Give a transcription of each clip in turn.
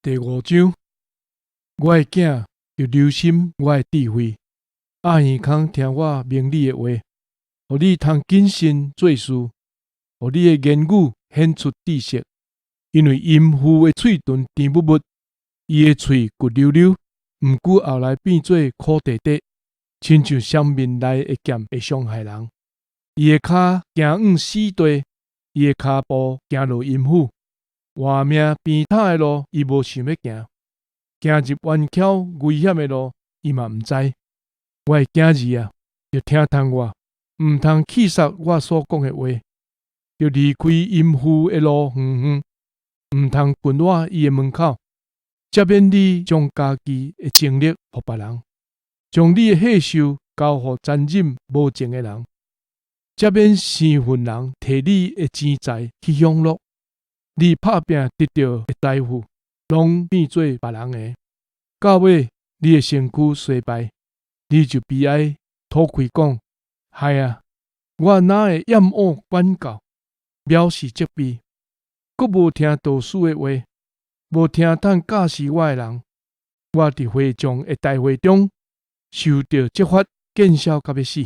第5章，我的囝要留心我的智慧，爱耳孔听我明理的话，互你通谨慎做事，互你的言语显出知识。因为淫妇的嘴唇甜蜜蜜，伊的喙骨溜溜，毋久后来变做苦地地，亲像双面内的剑会伤害人。伊的骹行往死地，伊的骹步行落阴府。活命边塔的路，伊无想要行；行入弯巧危险的路，伊嘛毋知。我的囝儿啊，要听从我，毋通弃杀我所讲的话，要离开淫妇的路远远，毋通近我伊的门口，则免你将家己的精力互别人，将你的享受交互残忍无情的人，则免生分人摕你的钱财去享乐。你拍拼得到的财富，拢变做别人的。到尾，你的身躯衰败，你就悲哀吐开讲：嗨啊！我哪会厌恶管教，藐视责备，阁无听导师的话，无听趁教示我的人。我伫会众的大会中，受到责罚，见笑到要死。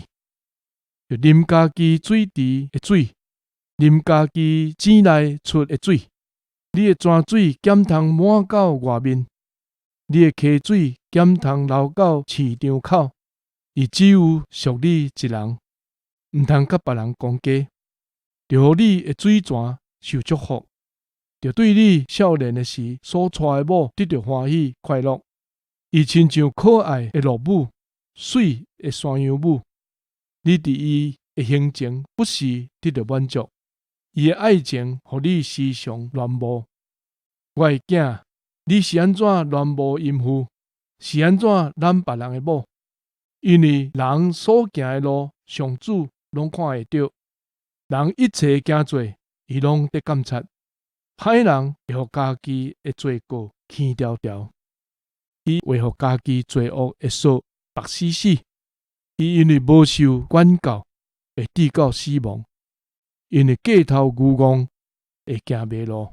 就啉家己水池的水。啉家己井内出的水，你的泉水减通满到外面，你的溪水减通流到市场口，伊只有属你一人，毋通甲别人公家，就互你的水泉受祝福，就对你少年的时所娶的某得到欢喜快乐，伊亲像可爱的鹿母，水的山羊母，你伫伊的行程不时得到满足。伊的爱情，互你时常恋慕。我的囝，你是安怎恋慕淫妇？是安怎揽别人的某？因为人所行的路，上主拢看会到；人一切行做，伊拢得监察。歹人会互家己的罪过轻条条，伊为互家己罪恶的数白死死。伊因为无受管教，会直到死亡。因为过头愚妄，会行迷路。